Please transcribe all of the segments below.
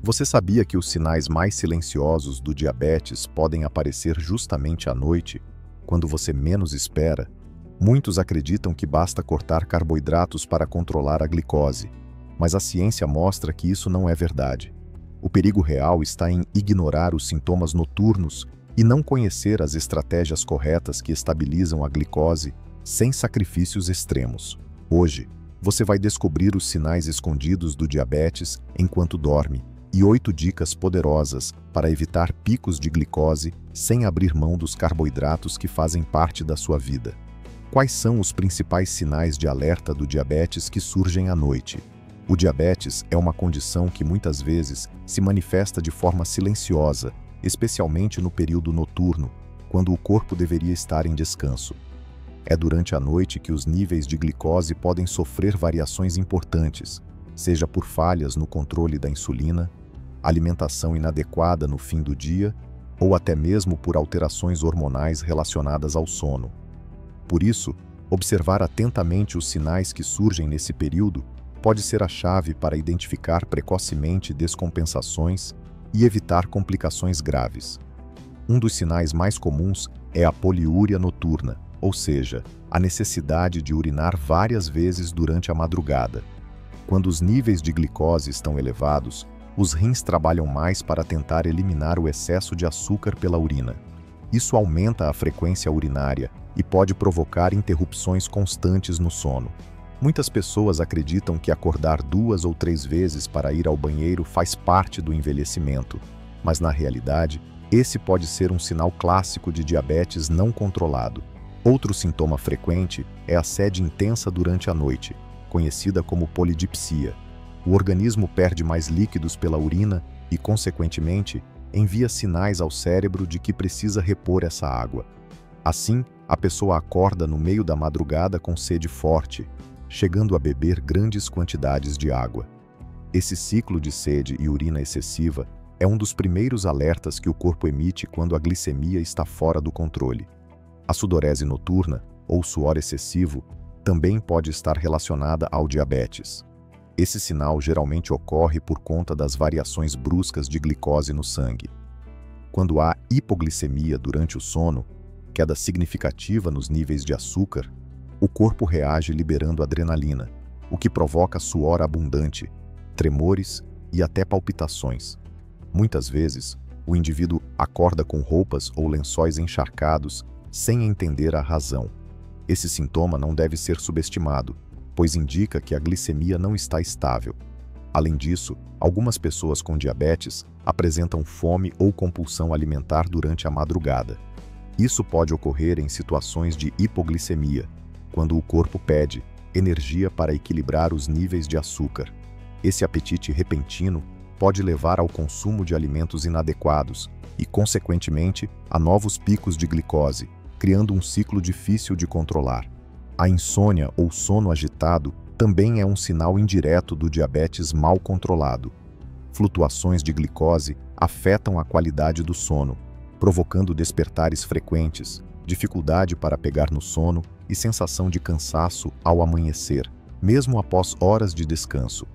Você sabia que os sinais mais silenciosos do diabetes podem aparecer justamente à noite, quando você menos espera? Muitos acreditam que basta cortar carboidratos para controlar a glicose, mas a ciência mostra que isso não é verdade. O perigo real está em ignorar os sintomas noturnos e não conhecer as estratégias corretas que estabilizam a glicose sem sacrifícios extremos. Hoje, você vai descobrir os sinais escondidos do diabetes enquanto dorme e 8 dicas poderosas para evitar picos de glicose sem abrir mão dos carboidratos que fazem parte da sua vida. Quais são os principais sinais de alerta do diabetes que surgem à noite? O diabetes é uma condição que muitas vezes se manifesta de forma silenciosa, especialmente no período noturno, quando o corpo deveria estar em descanso. É durante a noite que os níveis de glicose podem sofrer variações importantes, seja por falhas no controle da insulina, alimentação inadequada no fim do dia ou até mesmo por alterações hormonais relacionadas ao sono. Por isso, observar atentamente os sinais que surgem nesse período pode ser a chave para identificar precocemente descompensações e evitar complicações graves. Um dos sinais mais comuns é a poliúria noturna, ou seja, a necessidade de urinar várias vezes durante a madrugada. Quando os níveis de glicose estão elevados, os rins trabalham mais para tentar eliminar o excesso de açúcar pela urina. Isso aumenta a frequência urinária e pode provocar interrupções constantes no sono. Muitas pessoas acreditam que acordar 2 ou 3 vezes para ir ao banheiro faz parte do envelhecimento, mas na realidade, esse pode ser um sinal clássico de diabetes não controlado. Outro sintoma frequente é a sede intensa durante a noite, conhecida como polidipsia. O organismo perde mais líquidos pela urina e, consequentemente, envia sinais ao cérebro de que precisa repor essa água. Assim, a pessoa acorda no meio da madrugada com sede forte, chegando a beber grandes quantidades de água. Esse ciclo de sede e urina excessiva é um dos primeiros alertas que o corpo emite quando a glicemia está fora do controle. A sudorese noturna, ou suor excessivo, também pode estar relacionada ao diabetes. Esse sinal geralmente ocorre por conta das variações bruscas de glicose no sangue. Quando há hipoglicemia durante o sono, queda significativa nos níveis de açúcar, o corpo reage liberando adrenalina, o que provoca suor abundante, tremores e até palpitações. Muitas vezes, o indivíduo acorda com roupas ou lençóis encharcados sem entender a razão. Esse sintoma não deve ser subestimado, pois indica que a glicemia não está estável. Além disso, algumas pessoas com diabetes apresentam fome ou compulsão alimentar durante a madrugada. Isso pode ocorrer em situações de hipoglicemia, quando o corpo pede energia para equilibrar os níveis de açúcar. Esse apetite repentino pode levar ao consumo de alimentos inadequados e, consequentemente, a novos picos de glicose, criando um ciclo difícil de controlar. A insônia ou sono agitado também é um sinal indireto do diabetes mal controlado. Flutuações de glicose afetam a qualidade do sono, provocando despertares frequentes, dificuldade para pegar no sono e sensação de cansaço ao amanhecer, mesmo após horas de descanso.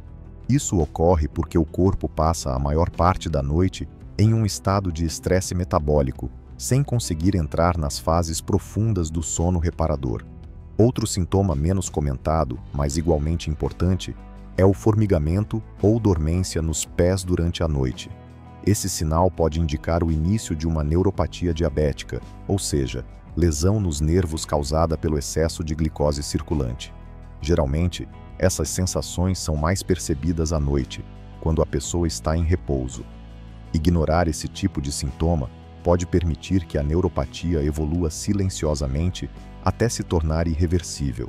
Isso ocorre porque o corpo passa a maior parte da noite em um estado de estresse metabólico, sem conseguir entrar nas fases profundas do sono reparador. Outro sintoma menos comentado, mas igualmente importante, é o formigamento ou dormência nos pés durante a noite. Esse sinal pode indicar o início de uma neuropatia diabética, ou seja, lesão nos nervos causada pelo excesso de glicose circulante. Geralmente, essas sensações são mais percebidas à noite, quando a pessoa está em repouso. Ignorar esse tipo de sintoma pode permitir que a neuropatia evolua silenciosamente até se tornar irreversível.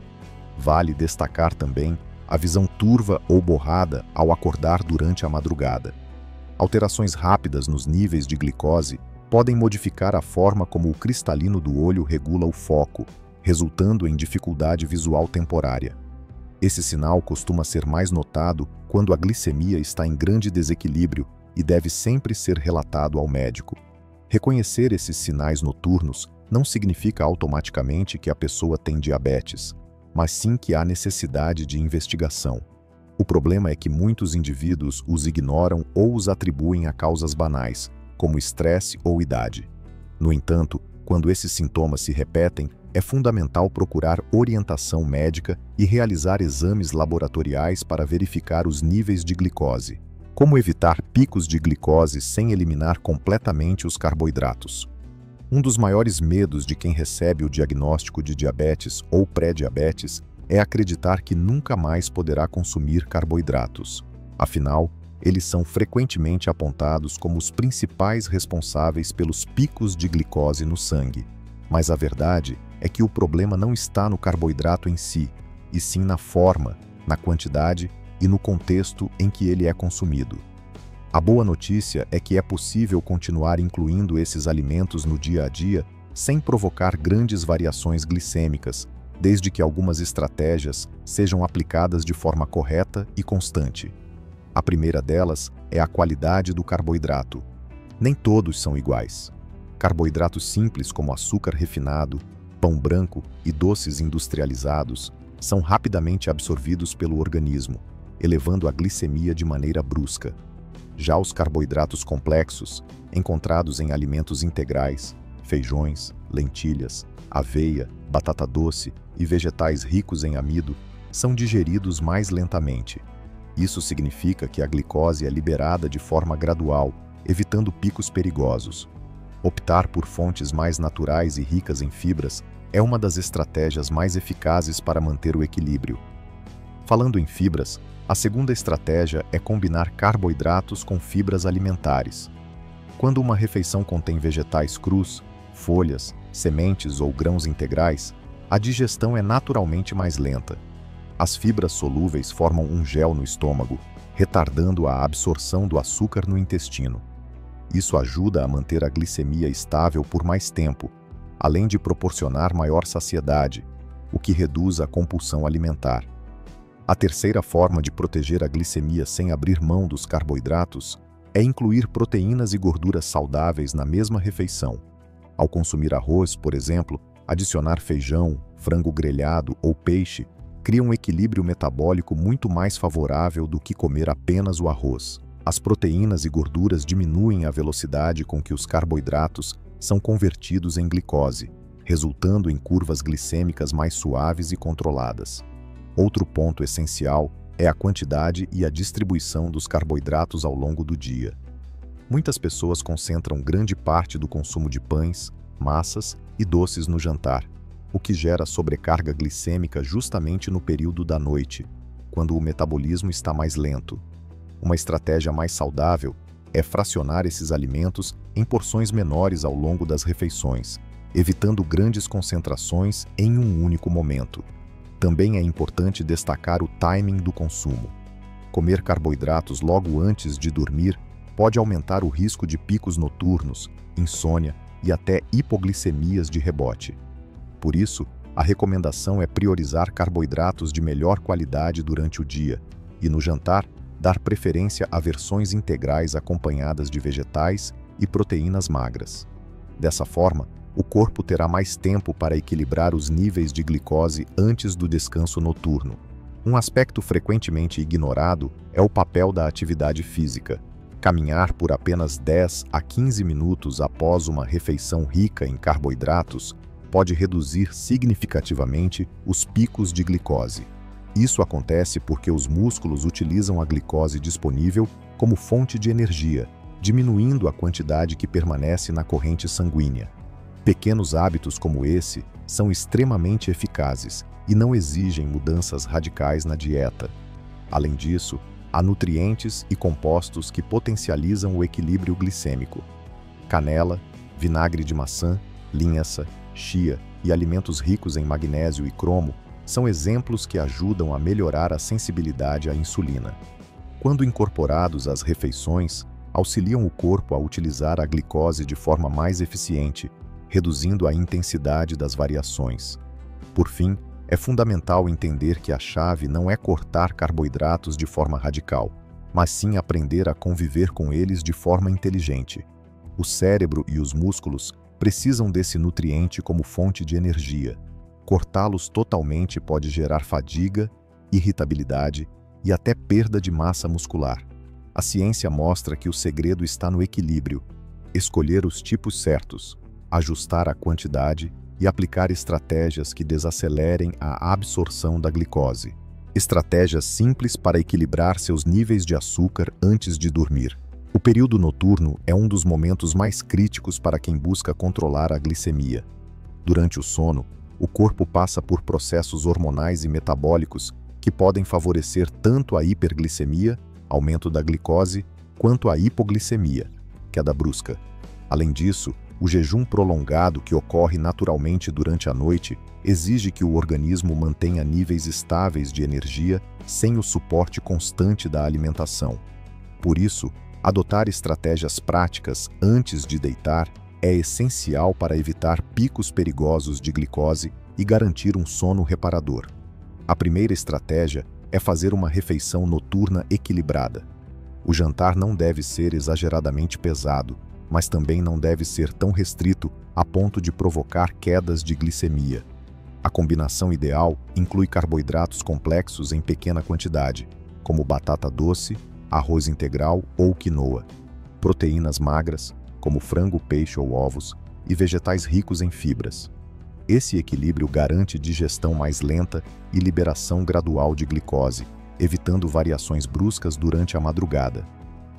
Vale destacar também a visão turva ou borrada ao acordar durante a madrugada. Alterações rápidas nos níveis de glicose podem modificar a forma como o cristalino do olho regula o foco, resultando em dificuldade visual temporária. Esse sinal costuma ser mais notado quando a glicemia está em grande desequilíbrio e deve sempre ser relatado ao médico. Reconhecer esses sinais noturnos não significa automaticamente que a pessoa tem diabetes, mas sim que há necessidade de investigação. O problema é que muitos indivíduos os ignoram ou os atribuem a causas banais, como estresse ou idade. No entanto, quando esses sintomas se repetem, é fundamental procurar orientação médica e realizar exames laboratoriais para verificar os níveis de glicose. Como evitar picos de glicose sem eliminar completamente os carboidratos? Um dos maiores medos de quem recebe o diagnóstico de diabetes ou pré-diabetes é acreditar que nunca mais poderá consumir carboidratos. Afinal, eles são frequentemente apontados como os principais responsáveis pelos picos de glicose no sangue. Mas a verdade é que o problema não está no carboidrato em si, e sim na forma, na quantidade e no contexto em que ele é consumido. A boa notícia é que é possível continuar incluindo esses alimentos no dia a dia sem provocar grandes variações glicêmicas, desde que algumas estratégias sejam aplicadas de forma correta e constante. A primeira delas é a qualidade do carboidrato. Nem todos são iguais. Carboidratos simples como açúcar refinado, pão branco e doces industrializados são rapidamente absorvidos pelo organismo, elevando a glicemia de maneira brusca. Já os carboidratos complexos, encontrados em alimentos integrais, feijões, lentilhas, aveia, batata doce e vegetais ricos em amido, são digeridos mais lentamente. Isso significa que a glicose é liberada de forma gradual, evitando picos perigosos. Optar por fontes mais naturais e ricas em fibras é uma das estratégias mais eficazes para manter o equilíbrio. Falando em fibras, a segunda estratégia é combinar carboidratos com fibras alimentares. Quando uma refeição contém vegetais crus, folhas, sementes ou grãos integrais, a digestão é naturalmente mais lenta. As fibras solúveis formam um gel no estômago, retardando a absorção do açúcar no intestino. Isso ajuda a manter a glicemia estável por mais tempo, além de proporcionar maior saciedade, o que reduz a compulsão alimentar. A terceira forma de proteger a glicemia sem abrir mão dos carboidratos é incluir proteínas e gorduras saudáveis na mesma refeição. Ao consumir arroz, por exemplo, adicionar feijão, frango grelhado ou peixe cria um equilíbrio metabólico muito mais favorável do que comer apenas o arroz. As proteínas e gorduras diminuem a velocidade com que os carboidratos são convertidos em glicose, resultando em curvas glicêmicas mais suaves e controladas. Outro ponto essencial é a quantidade e a distribuição dos carboidratos ao longo do dia. Muitas pessoas concentram grande parte do consumo de pães, massas e doces no jantar, o que gera sobrecarga glicêmica justamente no período da noite, quando o metabolismo está mais lento. Uma estratégia mais saudável é fracionar esses alimentos em porções menores ao longo das refeições, evitando grandes concentrações em um único momento. Também é importante destacar o timing do consumo. Comer carboidratos logo antes de dormir pode aumentar o risco de picos noturnos, insônia e até hipoglicemias de rebote. Por isso, a recomendação é priorizar carboidratos de melhor qualidade durante o dia e, no jantar, dar preferência a versões integrais acompanhadas de vegetais e proteínas magras. Dessa forma, o corpo terá mais tempo para equilibrar os níveis de glicose antes do descanso noturno. Um aspecto frequentemente ignorado é o papel da atividade física. Caminhar por apenas 10 a 15 minutos após uma refeição rica em carboidratos pode reduzir significativamente os picos de glicose. Isso acontece porque os músculos utilizam a glicose disponível como fonte de energia, diminuindo a quantidade que permanece na corrente sanguínea. Pequenos hábitos como esse são extremamente eficazes e não exigem mudanças radicais na dieta. Além disso, há nutrientes e compostos que potencializam o equilíbrio glicêmico. Canela, vinagre de maçã, linhaça, chia e alimentos ricos em magnésio e cromo são exemplos que ajudam a melhorar a sensibilidade à insulina. Quando incorporados às refeições, auxiliam o corpo a utilizar a glicose de forma mais eficiente, reduzindo a intensidade das variações. Por fim, é fundamental entender que a chave não é cortar carboidratos de forma radical, mas sim aprender a conviver com eles de forma inteligente. O cérebro e os músculos precisam desse nutriente como fonte de energia. Cortá-los totalmente pode gerar fadiga, irritabilidade e até perda de massa muscular. A ciência mostra que o segredo está no equilíbrio, escolher os tipos certos, ajustar a quantidade e aplicar estratégias que desacelerem a absorção da glicose. Estratégias simples para equilibrar seus níveis de açúcar antes de dormir. O período noturno é um dos momentos mais críticos para quem busca controlar a glicemia. Durante o sono, o corpo passa por processos hormonais e metabólicos que podem favorecer tanto a hiperglicemia, aumento da glicose, quanto a hipoglicemia, queda brusca. Além disso, o jejum prolongado que ocorre naturalmente durante a noite exige que o organismo mantenha níveis estáveis de energia sem o suporte constante da alimentação. Por isso, adotar estratégias práticas antes de deitar é essencial para evitar picos perigosos de glicose e garantir um sono reparador. A primeira estratégia é fazer uma refeição noturna equilibrada. O jantar não deve ser exageradamente pesado, mas também não deve ser tão restrito a ponto de provocar quedas de glicemia. A combinação ideal inclui carboidratos complexos em pequena quantidade, como batata doce, arroz integral ou quinoa, proteínas magras, como frango, peixe ou ovos, e vegetais ricos em fibras. Esse equilíbrio garante digestão mais lenta e liberação gradual de glicose, evitando variações bruscas durante a madrugada.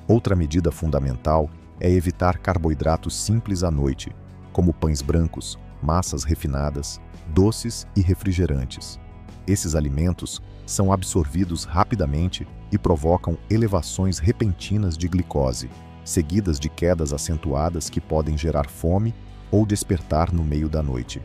Outra medida fundamental é evitar carboidratos simples à noite, como pães brancos, massas refinadas, doces e refrigerantes. Esses alimentos são absorvidos rapidamente e provocam elevações repentinas de glicose, seguidas de quedas acentuadas que podem gerar fome ou despertar no meio da noite.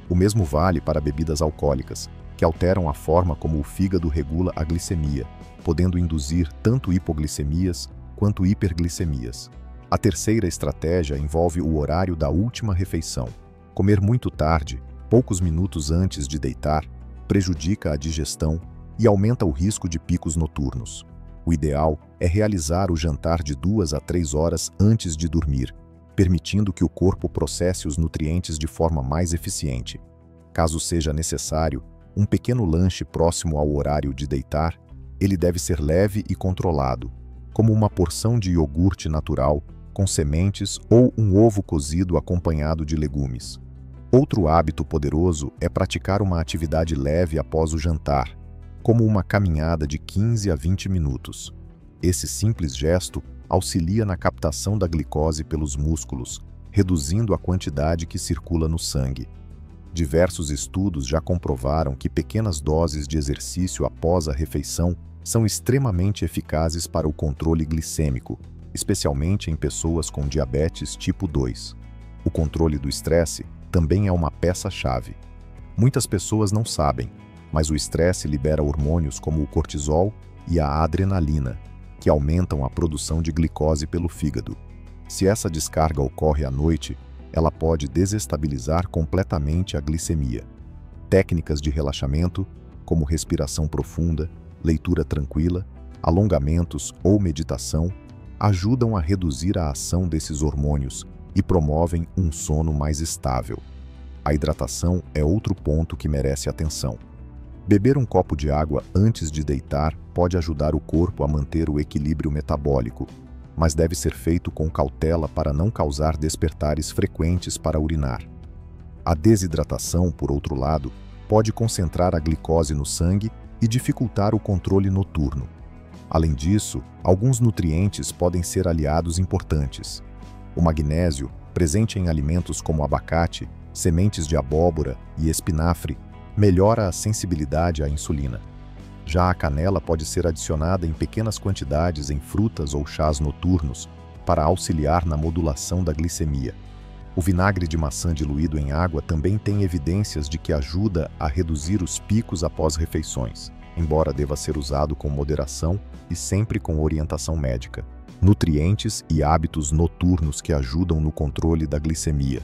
O mesmo vale para bebidas alcoólicas, que alteram a forma como o fígado regula a glicemia, podendo induzir tanto hipoglicemias quanto hiperglicemias. A terceira estratégia envolve o horário da última refeição. Comer muito tarde, poucos minutos antes de deitar, prejudica a digestão e aumenta o risco de picos noturnos. O ideal é realizar o jantar de 2 a 3 horas antes de dormir, permitindo que o corpo processe os nutrientes de forma mais eficiente. Caso seja necessário, um pequeno lanche próximo ao horário de deitar, ele deve ser leve e controlado, como uma porção de iogurte natural, com sementes ou um ovo cozido acompanhado de legumes. Outro hábito poderoso é praticar uma atividade leve após o jantar, como uma caminhada de 15 a 20 minutos. Esse simples gesto auxilia na captação da glicose pelos músculos, reduzindo a quantidade que circula no sangue. Diversos estudos já comprovaram que pequenas doses de exercício após a refeição são extremamente eficazes para o controle glicêmico, especialmente em pessoas com diabetes tipo 2. O controle do estresse também é uma peça-chave. Muitas pessoas não sabem, mas o estresse libera hormônios como o cortisol e a adrenalina, que aumentam a produção de glicose pelo fígado. Se essa descarga ocorre à noite, ela pode desestabilizar completamente a glicemia. Técnicas de relaxamento, como respiração profunda, leitura tranquila, alongamentos ou meditação, ajudam a reduzir a ação desses hormônios e promovem um sono mais estável. A hidratação é outro ponto que merece atenção. Beber um copo de água antes de deitar pode ajudar o corpo a manter o equilíbrio metabólico, mas deve ser feito com cautela para não causar despertares frequentes para urinar. A desidratação, por outro lado, pode concentrar a glicose no sangue e dificultar o controle noturno. Além disso, alguns nutrientes podem ser aliados importantes. O magnésio, presente em alimentos como abacate, sementes de abóbora e espinafre, melhora a sensibilidade à insulina. Já a canela pode ser adicionada em pequenas quantidades em frutas ou chás noturnos para auxiliar na modulação da glicemia. O vinagre de maçã diluído em água também tem evidências de que ajuda a reduzir os picos após refeições, embora deva ser usado com moderação e sempre com orientação médica. Nutrientes e hábitos noturnos que ajudam no controle da glicemia.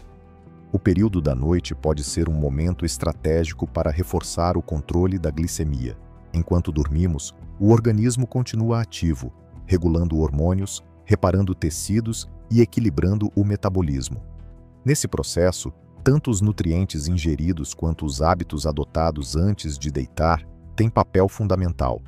O período da noite pode ser um momento estratégico para reforçar o controle da glicemia. Enquanto dormimos, o organismo continua ativo, regulando hormônios, reparando tecidos e equilibrando o metabolismo. Nesse processo, tanto os nutrientes ingeridos quanto os hábitos adotados antes de deitar têm papel fundamental.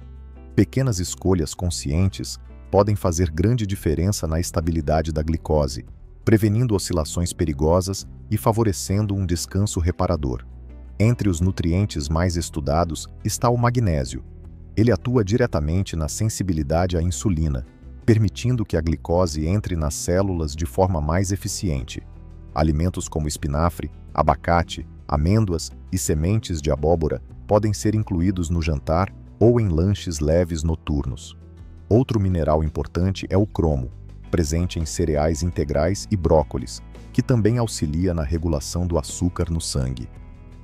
Pequenas escolhas conscientes podem fazer grande diferença na estabilidade da glicose, prevenindo oscilações perigosas e favorecendo um descanso reparador. Entre os nutrientes mais estudados está o magnésio. Ele atua diretamente na sensibilidade à insulina, permitindo que a glicose entre nas células de forma mais eficiente. Alimentos como espinafre, abacate, amêndoas e sementes de abóbora podem ser incluídos no jantar ou em lanches leves noturnos. Outro mineral importante é o cromo, presente em cereais integrais e brócolis, que também auxilia na regulação do açúcar no sangue.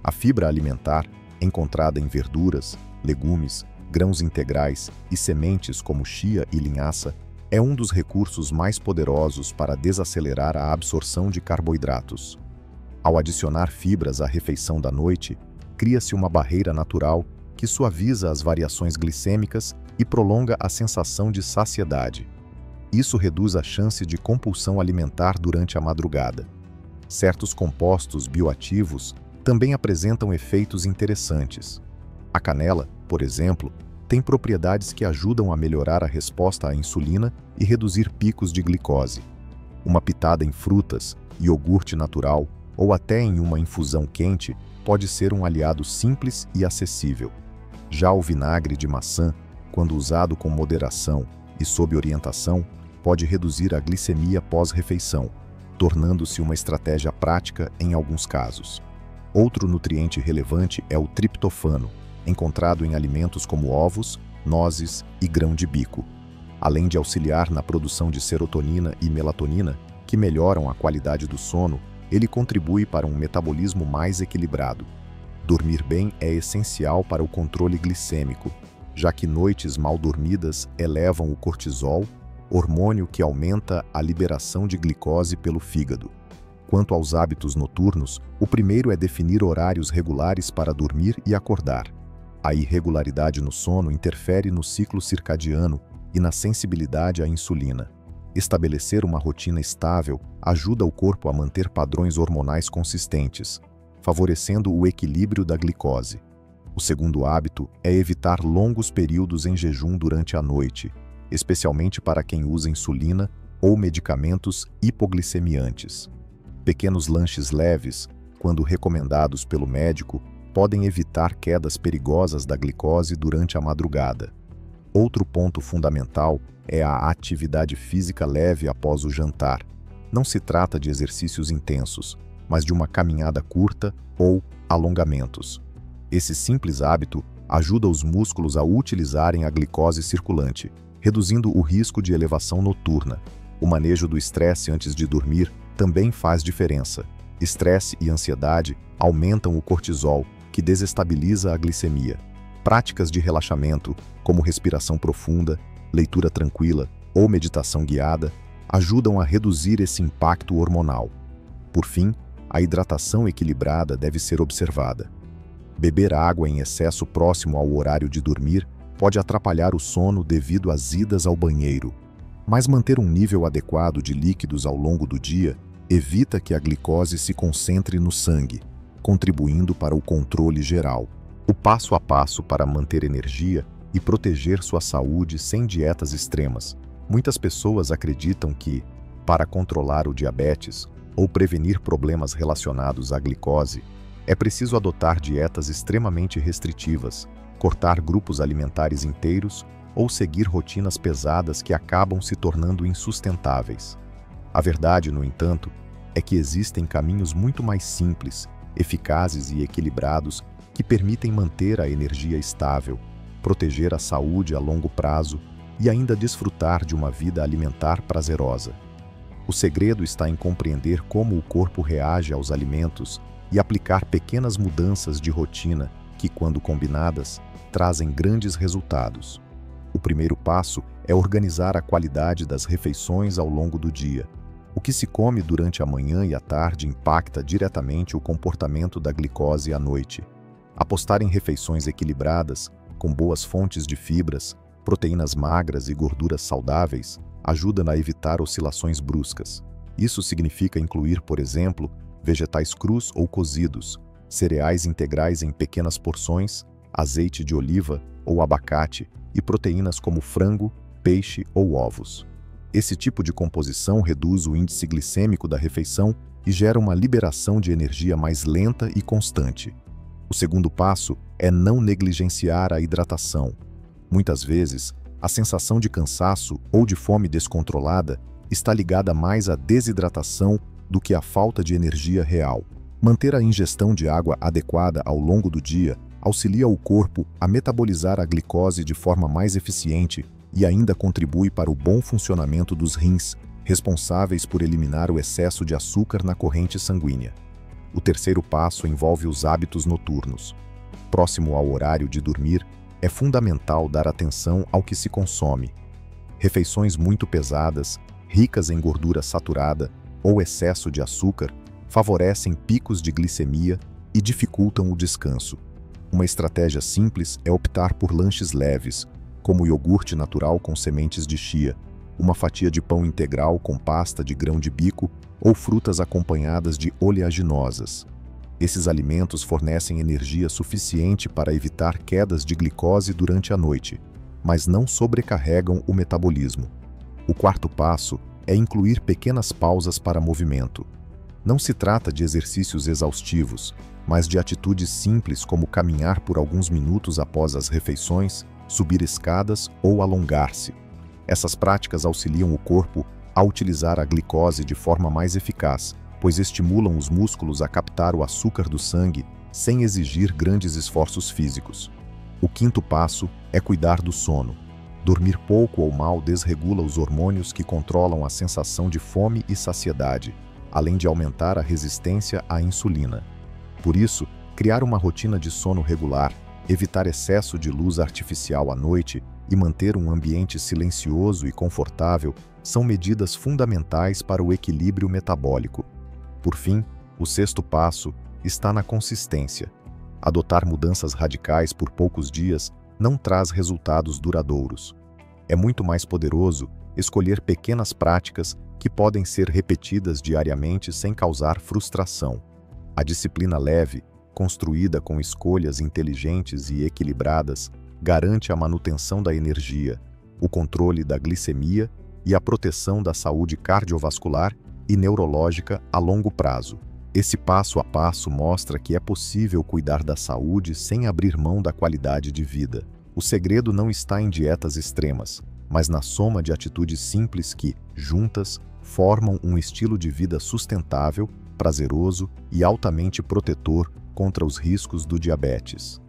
A fibra alimentar, encontrada em verduras, legumes, grãos integrais e sementes como chia e linhaça, é um dos recursos mais poderosos para desacelerar a absorção de carboidratos. Ao adicionar fibras à refeição da noite, cria-se uma barreira natural que suaviza as variações glicêmicas e prolonga a sensação de saciedade. Isso reduz a chance de compulsão alimentar durante a madrugada. Certos compostos bioativos também apresentam efeitos interessantes. A canela, por exemplo, tem propriedades que ajudam a melhorar a resposta à insulina e reduzir picos de glicose. Uma pitada em frutas, iogurte natural ou até em uma infusão quente pode ser um aliado simples e acessível. Já o vinagre de maçã, quando usado com moderação e sob orientação, pode reduzir a glicemia pós-refeição, tornando-se uma estratégia prática em alguns casos. Outro nutriente relevante é o triptofano, encontrado em alimentos como ovos, nozes e grão de bico. Além de auxiliar na produção de serotonina e melatonina, que melhoram a qualidade do sono, ele contribui para um metabolismo mais equilibrado. Dormir bem é essencial para o controle glicêmico, já que noites mal dormidas elevam o cortisol, hormônio que aumenta a liberação de glicose pelo fígado. Quanto aos hábitos noturnos, o primeiro é definir horários regulares para dormir e acordar. A irregularidade no sono interfere no ciclo circadiano e na sensibilidade à insulina. Estabelecer uma rotina estável ajuda o corpo a manter padrões hormonais consistentes, favorecendo o equilíbrio da glicose. O segundo hábito é evitar longos períodos em jejum durante a noite, especialmente para quem usa insulina ou medicamentos hipoglicemiantes. Pequenos lanches leves, quando recomendados pelo médico, podem evitar quedas perigosas da glicose durante a madrugada. Outro ponto fundamental é a atividade física leve após o jantar. Não se trata de exercícios intensos, mas de uma caminhada curta ou alongamentos. Esse simples hábito ajuda os músculos a utilizarem a glicose circulante, reduzindo o risco de elevação noturna. O manejo do estresse antes de dormir também faz diferença. Estresse e ansiedade aumentam o cortisol, que desestabiliza a glicemia. Práticas de relaxamento, como respiração profunda, leitura tranquila ou meditação guiada, ajudam a reduzir esse impacto hormonal. Por fim, a hidratação equilibrada deve ser observada. Beber água em excesso próximo ao horário de dormir pode atrapalhar o sono devido às idas ao banheiro. Mas manter um nível adequado de líquidos ao longo do dia evita que a glicose se concentre no sangue, contribuindo para o controle geral. O passo a passo para manter energia e proteger sua saúde sem dietas extremas. Muitas pessoas acreditam que, para controlar o diabetes ou prevenir problemas relacionados à glicose, é preciso adotar dietas extremamente restritivas, cortar grupos alimentares inteiros ou seguir rotinas pesadas que acabam se tornando insustentáveis. A verdade, no entanto, é que existem caminhos muito mais simples, eficazes e equilibrados que permitem manter a energia estável, proteger a saúde a longo prazo e ainda desfrutar de uma vida alimentar prazerosa. O segredo está em compreender como o corpo reage aos alimentos e aplicar pequenas mudanças de rotina que, quando combinadas, trazem grandes resultados. O primeiro passo é organizar a qualidade das refeições ao longo do dia. O que se come durante a manhã e a tarde impacta diretamente o comportamento da glicose à noite. Apostar em refeições equilibradas, com boas fontes de fibras, proteínas magras e gorduras saudáveis, ajuda a evitar oscilações bruscas. Isso significa incluir, por exemplo, vegetais crus ou cozidos, cereais integrais em pequenas porções, azeite de oliva ou abacate e proteínas como frango, peixe ou ovos. Esse tipo de composição reduz o índice glicêmico da refeição e gera uma liberação de energia mais lenta e constante. O segundo passo é não negligenciar a hidratação. Muitas vezes, a sensação de cansaço ou de fome descontrolada está ligada mais à desidratação do que à falta de energia real. Manter a ingestão de água adequada ao longo do dia auxilia o corpo a metabolizar a glicose de forma mais eficiente e ainda contribui para o bom funcionamento dos rins, responsáveis por eliminar o excesso de açúcar na corrente sanguínea. O terceiro passo envolve os hábitos noturnos. Próximo ao horário de dormir, é fundamental dar atenção ao que se consome. Refeições muito pesadas, ricas em gordura saturada ou excesso de açúcar favorecem picos de glicemia e dificultam o descanso. Uma estratégia simples é optar por lanches leves, como iogurte natural com sementes de chia, uma fatia de pão integral com pasta de grão de bico ou frutas acompanhadas de oleaginosas. Esses alimentos fornecem energia suficiente para evitar quedas de glicose durante a noite, mas não sobrecarregam o metabolismo. O quarto passo é incluir pequenas pausas para movimento. Não se trata de exercícios exaustivos, mas de atitudes simples como caminhar por alguns minutos após as refeições, subir escadas ou alongar-se. Essas práticas auxiliam o corpo a utilizar a glicose de forma mais eficaz, pois estimulam os músculos a captar o açúcar do sangue sem exigir grandes esforços físicos. O quinto passo é cuidar do sono. Dormir pouco ou mal desregula os hormônios que controlam a sensação de fome e saciedade, além de aumentar a resistência à insulina. Por isso, criar uma rotina de sono regular, evitar excesso de luz artificial à noite e manter um ambiente silencioso e confortável são medidas fundamentais para o equilíbrio metabólico. Por fim, o sexto passo está na consistência. Adotar mudanças radicais por poucos dias não traz resultados duradouros. É muito mais poderoso escolher pequenas práticas que podem ser repetidas diariamente sem causar frustração. A disciplina leve, construída com escolhas inteligentes e equilibradas, garante a manutenção da energia, o controle da glicemia e a proteção da saúde cardiovascular e neurológica a longo prazo. Esse passo a passo mostra que é possível cuidar da saúde sem abrir mão da qualidade de vida. O segredo não está em dietas extremas, mas na soma de atitudes simples que, juntas, formam um estilo de vida sustentável, prazeroso e altamente protetor contra os riscos do diabetes.